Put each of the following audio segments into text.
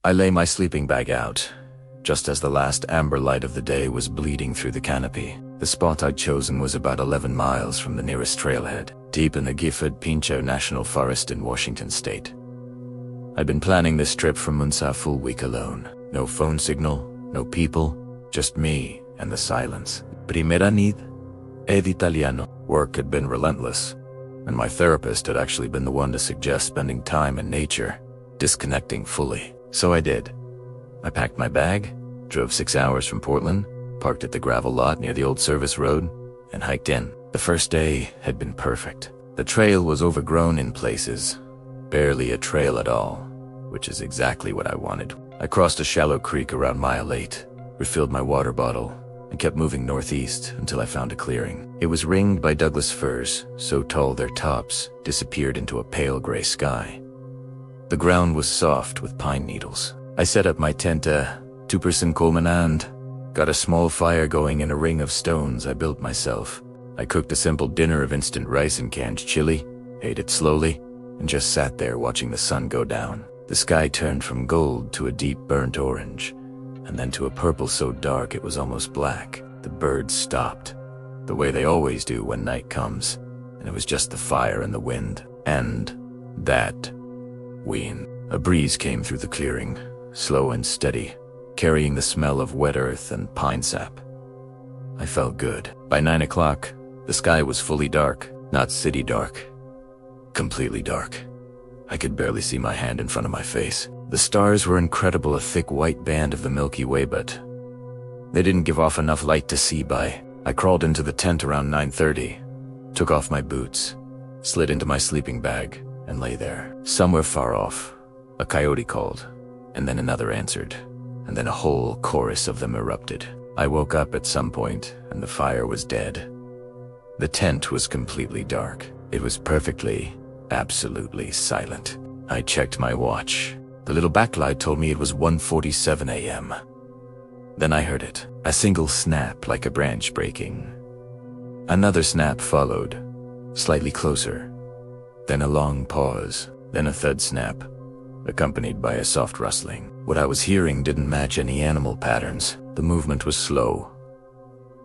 I lay my sleeping bag out, just as the last amber light of the day was bleeding through the canopy. The spot I'd chosen was about 11 miles from the nearest trailhead, deep in the Gifford Pinchot National Forest in Washington state. I'd been planning this trip for months a full week alone. No phone signal, no people, just me and the silence. Primera nid ed italiano. Work had been relentless, and my therapist had actually been the one to suggest spending time in nature, disconnecting fully. So I did. I packed my bag, drove 6 hours from Portland, parked at the gravel lot near the old service road, and hiked in. The first day had been perfect. The trail was overgrown in places, barely a trail at all, which is exactly what I wanted. I crossed a shallow creek around mile 8, refilled my water bottle, and kept moving northeast until I found a clearing. It was ringed by Douglas firs, so tall their tops disappeared into a pale gray sky. The ground was soft with pine needles. I set up my tent, two-person Coleman, and got a small fire going in a ring of stones I built myself. I cooked a simple dinner of instant rice and canned chili, ate it slowly, and just sat there watching the sun go down. The sky turned from gold to a deep burnt orange, and then to a purple so dark it was almost black. The birds stopped, the way they always do when night comes, and it was just the fire and the wind. And that wind. A breeze came through the clearing, slow and steady, carrying the smell of wet earth and pine sap. I felt good. By 9 o'clock, the sky was fully dark, not city dark, completely dark. I could barely see my hand in front of my face. The stars were incredible, a thick white band of the Milky Way, but they didn't give off enough light to see by. I crawled into the tent around 9:30, took off my boots, slid into my sleeping bag, and lay there. Somewhere far off, a coyote called, and then another answered, and then a whole chorus of them erupted. I woke up at some point, and the fire was dead. The tent was completely dark. It was perfectly, absolutely silent. I checked my watch. The little backlight told me it was 1:47 a.m. Then I heard it, a single snap like a branch breaking. Another snap followed, slightly closer. Then a long pause, then a third snap, accompanied by a soft rustling. What I was hearing didn't match any animal patterns. The movement was slow,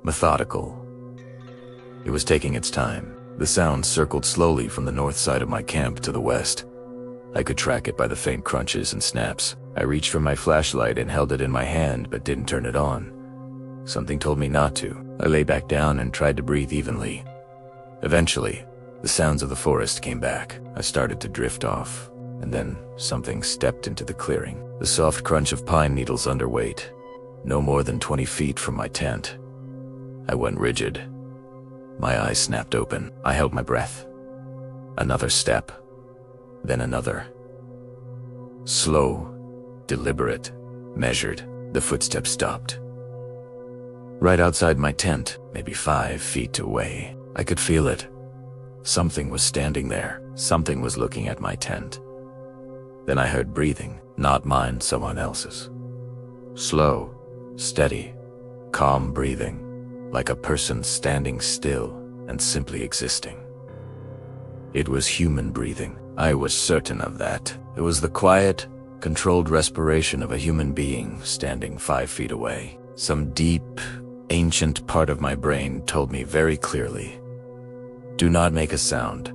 methodical. It was taking its time. The sound circled slowly from the north side of my camp to the west. I could track it by the faint crunches and snaps. I reached for my flashlight and held it in my hand but didn't turn it on. Something told me not to. I lay back down and tried to breathe evenly. Eventually, the sounds of the forest came back. I started to drift off, and then something stepped into the clearing. The soft crunch of pine needles under weight, no more than 20 feet from my tent. I went rigid. My eyes snapped open. I held my breath. Another step, then another. Slow, deliberate, measured. The footsteps stopped. Right outside my tent, maybe 5 feet away. I could feel it. Something was standing there. Something was looking at my tent. Then I heard breathing, not mine, someone else's. Slow, steady, calm breathing, like a person standing still and simply existing. It was human breathing. I was certain of that. It was the quiet, controlled respiration of a human being standing 5 feet away. Some deep, ancient part of my brain told me very clearly, do not make a sound.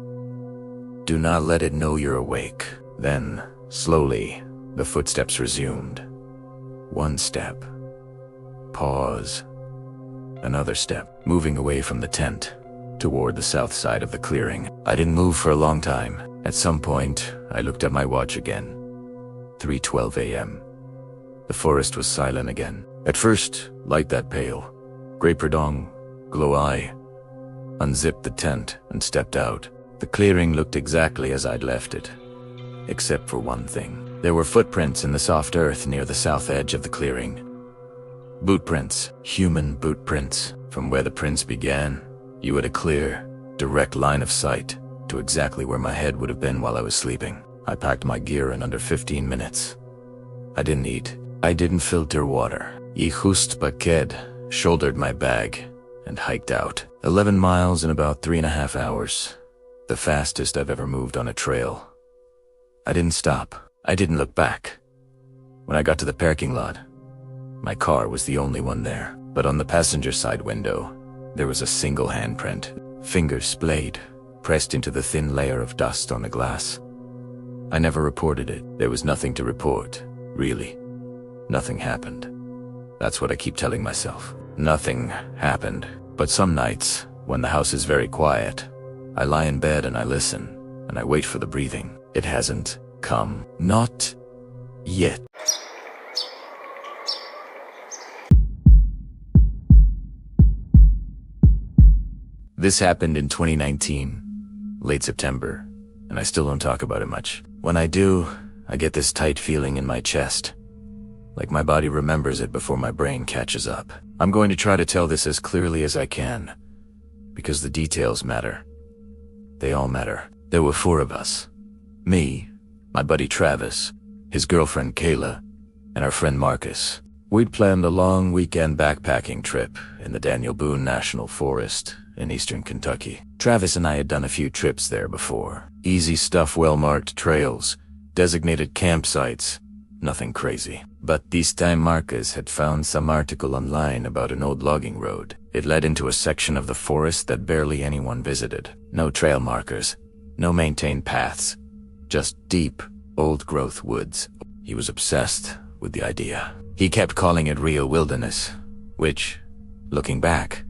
Do not let it know you're awake. Then, slowly, the footsteps resumed. One step. Pause. Another step, moving away from the tent, toward the south side of the clearing. I didn't move for a long time. At some point, I looked at my watch again. 3:12 a.m. The forest was silent again. At first, light that pale. Grey Perdong, glow eye. Unzipped the tent and stepped out. The clearing looked exactly as I'd left it, except for one thing. There were footprints in the soft earth near the south edge of the clearing. Bootprints, human bootprints. From where the prints began, you had a clear, direct line of sight to exactly where my head would have been while I was sleeping. I packed my gear in under 15 minutes. I didn't eat. I didn't filter water. Y just paquet, shouldered my bag, and hiked out. 11 miles in about 3.5 hours. The fastest I've ever moved on a trail. I didn't stop. I didn't look back. When I got to the parking lot, my car was the only one there. But on the passenger side window, there was a single handprint, fingers splayed, pressed into the thin layer of dust on the glass. I never reported it. There was nothing to report, really. Nothing happened. That's what I keep telling myself. Nothing happened. But some nights, when the house is very quiet, I lie in bed and I listen, and I wait for the breathing. It hasn't come. Not yet. This happened in 2019, late September, and I still don't talk about it much. When I do, I get this tight feeling in my chest, like my body remembers it before my brain catches up. I'm going to try to tell this as clearly as I can, because the details matter. They all matter. There were 4 of us. Me, my buddy Travis, his girlfriend Kayla, and our friend Marcus. We'd planned a long weekend backpacking trip in the Boone National Forest in eastern Kentucky. Travis and I had done a few trips there before. Easy stuff, well-marked trails, designated campsites, nothing crazy. But this time Marcus had found some article online about an old logging road. It led into a section of the forest that barely anyone visited. No trail markers, no maintained paths, just deep, old-growth woods. He was obsessed with the idea. He kept calling it real wilderness, which, looking back,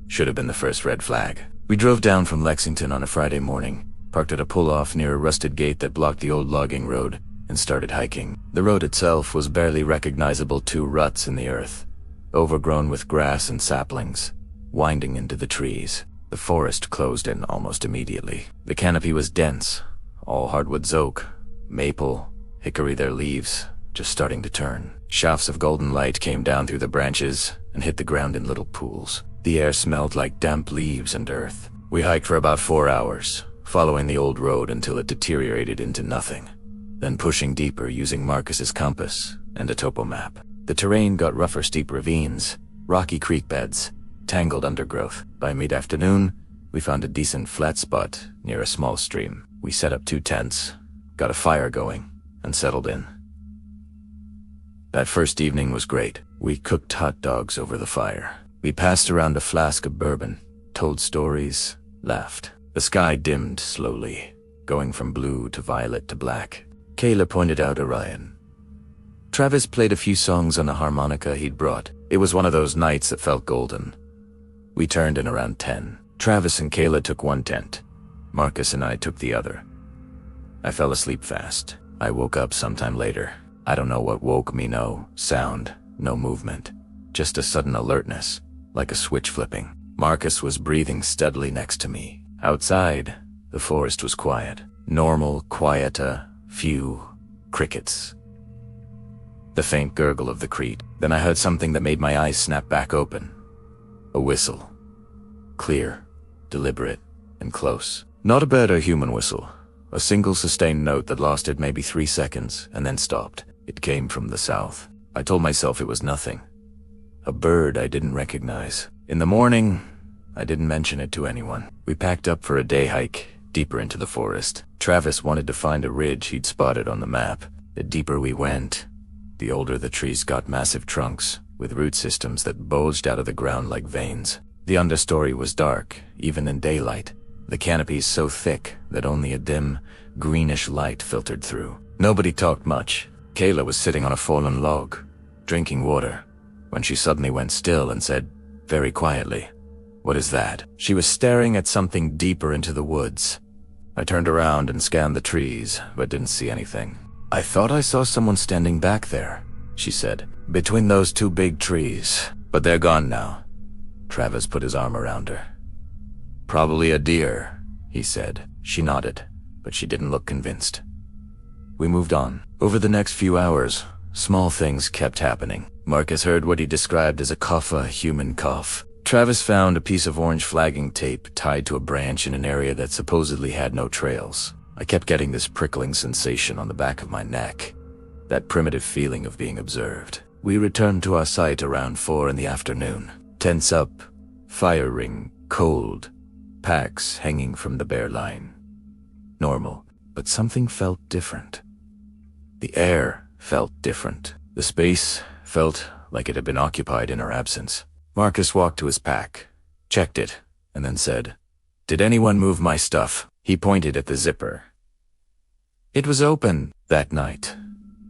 should have been the first red flag. We drove down from Lexington on a Friday morning, parked at a pull-off near a rusted gate that blocked the old logging road, and started hiking. The road itself was barely recognizable, 2 ruts in the earth, overgrown with grass and saplings, winding into the trees. The forest closed in almost immediately. The canopy was dense, all hardwoods, oak, maple, hickory, their leaves just starting to turn. Shafts of golden light came down through the branches and hit the ground in little pools. The air smelled like damp leaves and earth. We hiked for about 4 hours, following the old road until it deteriorated into nothing, then pushing deeper using Marcus's compass and a topo map. The terrain got rougher, steep ravines, rocky creek beds, tangled undergrowth. By mid-afternoon, we found a decent flat spot near a small stream. We set up 2 tents, got a fire going, and settled in. That first evening was great. We cooked hot dogs over the fire. We passed around a flask of bourbon, told stories, laughed. The sky dimmed slowly, going from blue to violet to black. Kayla pointed out Orion. Travis played a few songs on a harmonica he'd brought. It was one of those nights that felt golden. We turned in around 10. Travis and Kayla took one tent. Marcus and I took the other. I fell asleep fast. I woke up sometime later. I don't know what woke me. No sound, no movement. Just a sudden alertness, like a switch flipping. Marcus was breathing steadily next to me. Outside, the forest was quiet. Normal, quiet, few crickets. The faint gurgle of the creek. Then I heard something that made my eyes snap back open. A whistle. Clear, deliberate, and close. Not a bird or human whistle. A single sustained note that lasted maybe 3 seconds and then stopped. It came from the south. I told myself it was nothing. A bird I didn't recognize. In the morning, I didn't mention it to anyone. We packed up for a day hike, deeper into the forest. Travis wanted to find a ridge he'd spotted on the map. The deeper we went, the older the trees got, massive trunks, with root systems that bulged out of the ground like veins. The understory was dark, even in daylight. The canopies so thick that only a dim, greenish light filtered through. Nobody talked much. Kayla was sitting on a fallen log, drinking water, when she suddenly went still and said, very quietly, "What is that?" She was staring at something deeper into the woods. I turned around and scanned the trees, but didn't see anything. "I thought I saw someone standing back there," she said, "between those 2 big trees, but they're gone now." Travis put his arm around her. "Probably a deer," he said. She nodded, but she didn't look convinced. We moved on. Over the next few hours, small things kept happening. Marcus heard what he described as a cough, a human cough. Travis found a piece of orange flagging tape tied to a branch in an area that supposedly had no trails. I kept getting this prickling sensation on the back of my neck, that primitive feeling of being observed. We returned to our site around 4 in the afternoon. Tents up, fire ring, cold, packs hanging from the bare line. Normal, but something felt different. The air felt different. The space felt like it had been occupied in our absence. Marcus walked to his pack, checked it, and then said, "Did anyone move my stuff?" He pointed at the zipper. It was open. That night,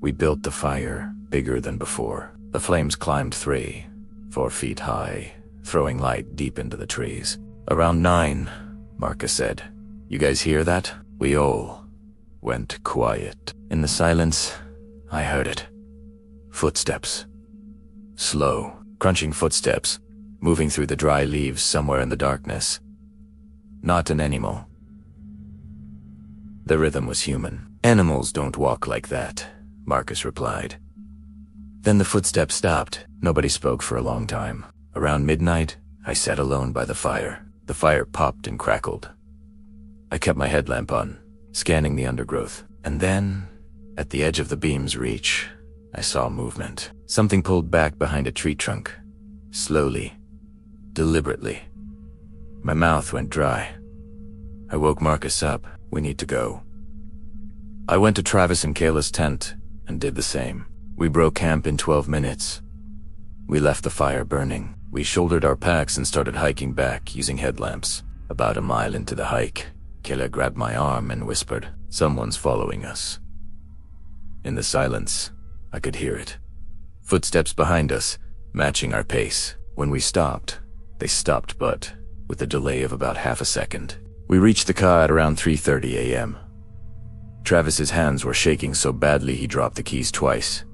we built the fire bigger than before. The flames climbed 3-4 feet high, throwing light deep into the trees. Around 9, Marcus said, "You guys hear that?" We all went quiet. In the silence, I heard it. Footsteps. Slow, crunching footsteps, moving through the dry leaves somewhere in the darkness. Not an animal. The rhythm was human. "Animals don't walk like that," Marcus replied. Then the footsteps stopped. Nobody spoke for a long time. Around midnight, I sat alone by the fire. The fire popped and crackled. I kept my headlamp on, scanning the undergrowth. And then, at the edge of the beam's reach, I saw movement. Something pulled back behind a tree trunk. Slowly. Deliberately. My mouth went dry. I woke Marcus up. "We need to go." I went to Travis and Kayla's tent and did the same. We broke camp in 12 minutes. We left the fire burning. We shouldered our packs and started hiking back using headlamps. About a mile into the hike, Kayla grabbed my arm and whispered, "Someone's following us." In the silence, I could hear it. Footsteps behind us, matching our pace. When we stopped, they stopped but with a delay of about half a second. We reached the car at around 3:30 a.m. Travis's hands were shaking so badly he dropped the keys twice.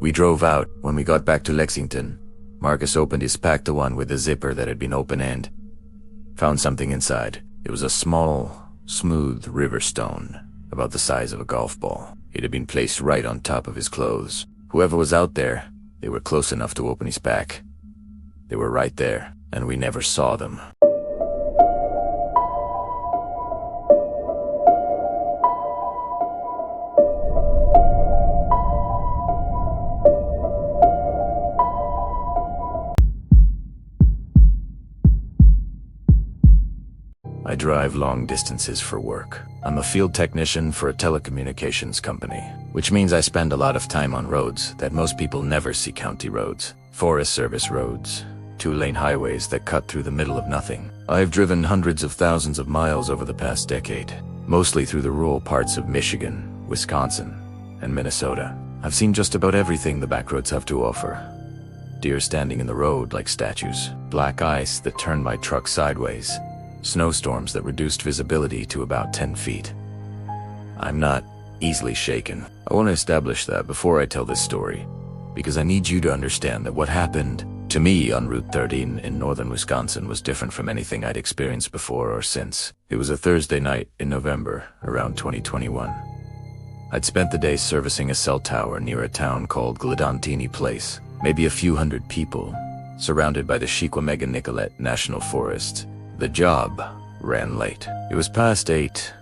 We drove out. When we got back to Lexington, Marcus opened his pack, the one with the zipper that had been open-end. Found something inside. It was a small, smooth river stone, about the size of a golf ball. It had been placed right on top of his clothes. Whoever was out there, they were close enough to open his pack. They were right there, and we never saw them. I drive long distances for work. I'm a field technician for a telecommunications company, which means I spend a lot of time on roads that most people never see: county roads, Forest Service roads, 2-lane highways that cut through the middle of nothing. I've driven hundreds of thousands of miles over the past decade, mostly through the rural parts of Michigan, Wisconsin, and Minnesota. I've seen just about everything the backroads have to offer. Deer standing in the road like statues, black ice that turned my truck sideways, snowstorms that reduced visibility to about 10 feet. I'm not easily shaken. I want to establish that before I tell this story, because I need you to understand that what happened to me on Route 13 in northern Wisconsin was different from anything I'd experienced before or since. It was a Thursday night in November, around 2021. I'd spent the day servicing a cell tower near a town called Gladantini Place, maybe a few hundred people, surrounded by the Chiquimega-Nicolet National Forest. The job ran late. It was past 8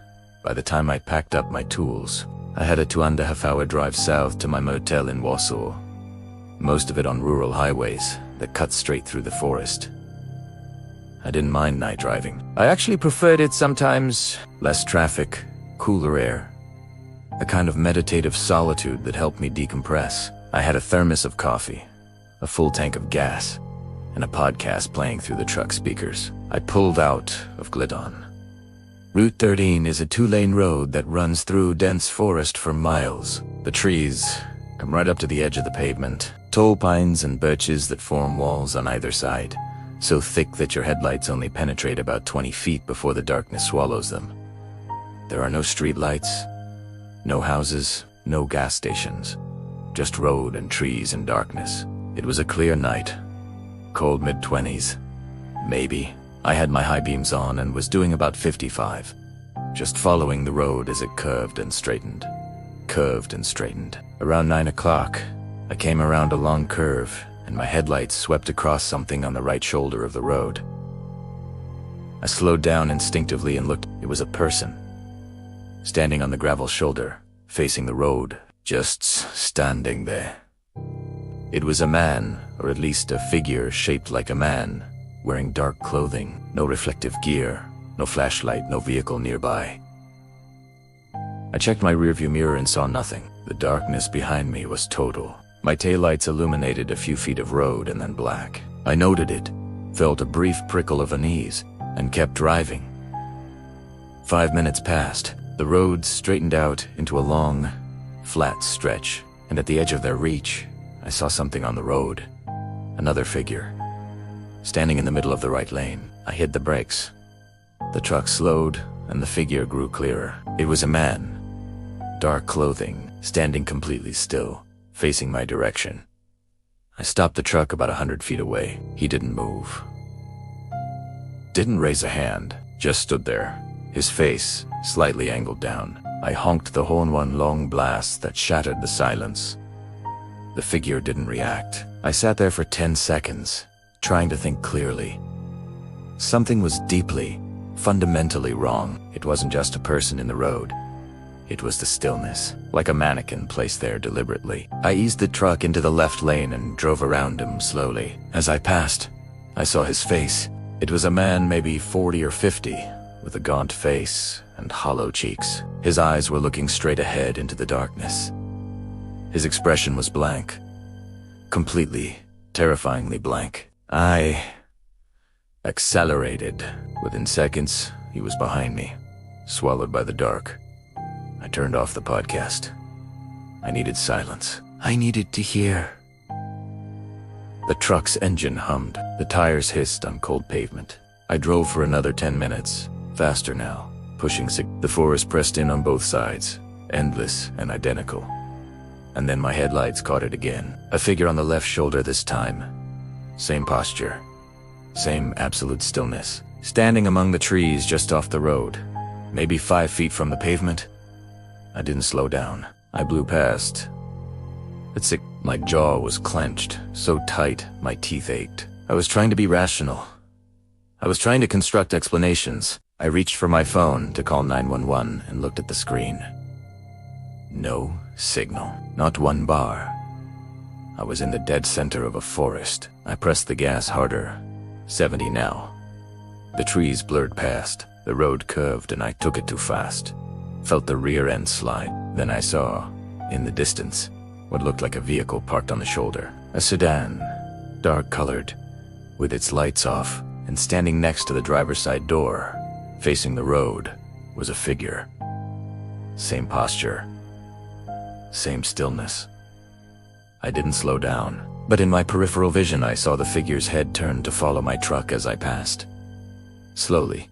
by the time I packed up my tools. I had a 2.5-hour drive south to my motel in Warsaw, most of it on rural highways that cut straight through the forest. I didn't mind night driving. I actually preferred it sometimes. Less traffic, cooler air, a kind of meditative solitude that helped me decompress. I had a thermos of coffee, a full tank of gas, and a podcast playing through the truck speakers. I pulled out of Glidon. Route 13 is a 2-lane road that runs through dense forest for miles. The trees come right up to the edge of the pavement, tall pines and birches that form walls on either side, so thick that your headlights only penetrate about 20 feet before the darkness swallows them. There are no streetlights, no houses, no gas stations, just road and trees and darkness. It was a clear night, cold mid-20s, maybe. I had my high beams on and was doing about 55, just following the road as it curved and straightened. Around 9 o'clock, I came around a long curve and my headlights swept across something on the right shoulder of the road. I slowed down instinctively and looked. It was a person, standing on the gravel shoulder, facing the road, just standing there. It was a man, or at least a figure shaped like a man, wearing dark clothing, no reflective gear, no flashlight, no vehicle nearby. I checked my rearview mirror and saw nothing. The darkness behind me was total. My taillights illuminated a few feet of road and then black. I noted it, felt a brief prickle of unease, and kept driving. 5 minutes passed. The road straightened out into a long, flat stretch, and at the edge of their reach, I saw something on the road. Another figure. Standing in the middle of the right lane, I hit the brakes. The truck slowed, and the figure grew clearer. It was a man. Dark clothing, standing completely still, facing my direction. I stopped the truck about 100 feet away. He didn't move. Didn't raise a hand, just stood there, his face slightly angled down. I honked the horn one long blast that shattered the silence. The figure didn't react. I sat there for 10 seconds, trying to think clearly. Something was deeply, fundamentally wrong. It wasn't just a person in the road. It was the stillness, like a mannequin placed there deliberately. I eased the truck into the left lane and drove around him slowly. As I passed, I saw his face. It was a man maybe 40 or 50, with a gaunt face and hollow cheeks. His eyes were looking straight ahead into the darkness. His expression was blank. Completely, terrifyingly blank. I accelerated. Within seconds, he was behind me, swallowed by the dark. I turned off the podcast. I needed silence. I needed to hear. The truck's engine hummed. The tires hissed on cold pavement. I drove for another 10 minutes, faster now, pushing the forest pressed in on both sides, endless and identical. And then my headlights caught it again. A figure on the left shoulder this time. Same posture. Same absolute stillness. Standing among the trees just off the road, maybe 5 feet from the pavement. I didn't slow down. I blew past. My jaw was clenched, so tight my teeth ached. I was trying to be rational. I was trying to construct explanations. I reached for my phone to call 911 and looked at the screen. No signal. Not one bar. I was in the dead center of a forest. I pressed the gas harder. 70 now. The trees blurred past. The road curved and I took it too fast. Felt the rear end slide. Then I saw, in the distance, what looked like a vehicle parked on the shoulder. A sedan, dark-colored, with its lights off, and standing next to the driver's side door, facing the road, was a figure. Same posture. Same stillness. I didn't slow down, but in my peripheral vision I saw the figure's head turn to follow my truck as I passed. Slowly.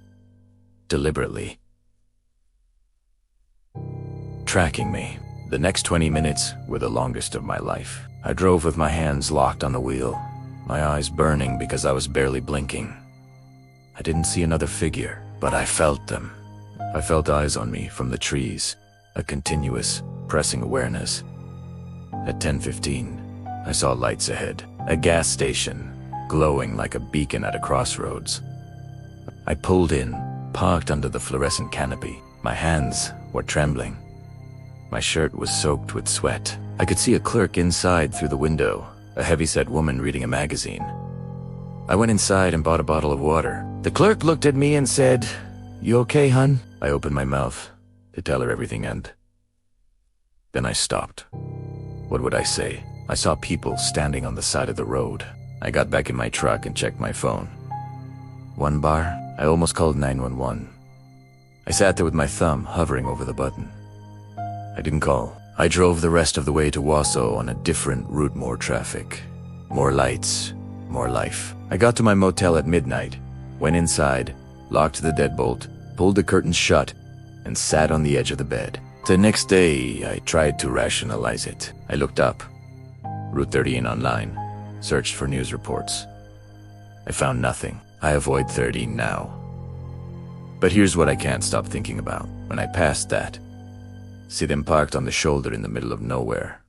Deliberately. Tracking me. The next 20 minutes were the longest of my life. I drove with my hands locked on the wheel, my eyes burning because I was barely blinking. I didn't see another figure, but I felt them. I felt eyes on me from the trees, a continuous, pressing awareness. At 10:15, I saw lights ahead, a gas station, glowing like a beacon at a crossroads. I pulled in, parked under the fluorescent canopy. My hands were trembling. My shirt was soaked with sweat. I could see a clerk inside through the window, a heavy-set woman reading a magazine. I went inside and bought a bottle of water. The clerk looked at me and said, "You okay, hun?" I opened my mouth to tell her everything and then I stopped. What would I say? I saw people standing on the side of the road. I got back in my truck and checked my phone. One bar? I almost called 911. I sat there with my thumb hovering over the button. I didn't call. I drove the rest of the way to Wausau on a different route, more traffic. More lights, more life. I got to my motel at midnight, went inside, locked the deadbolt, pulled the curtains shut, and sat on the edge of the bed. The next day, I tried to rationalize it. I looked up. Route 13 online. Searched for news reports. I found nothing. I avoid 13 now. But here's what I can't stop thinking about. When I passed that, see them parked on the shoulder in the middle of nowhere.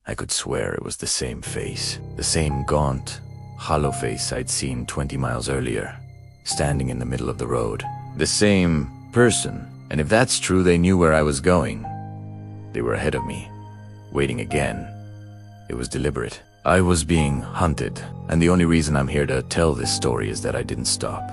I could swear it was the same face. The same gaunt, hollow face I'd seen 20 miles earlier, standing in the middle of the road. The same person. And if that's true, they knew where I was going. They were ahead of me, waiting again. It was deliberate. I was being hunted, and the only reason I'm here to tell this story is that I didn't stop.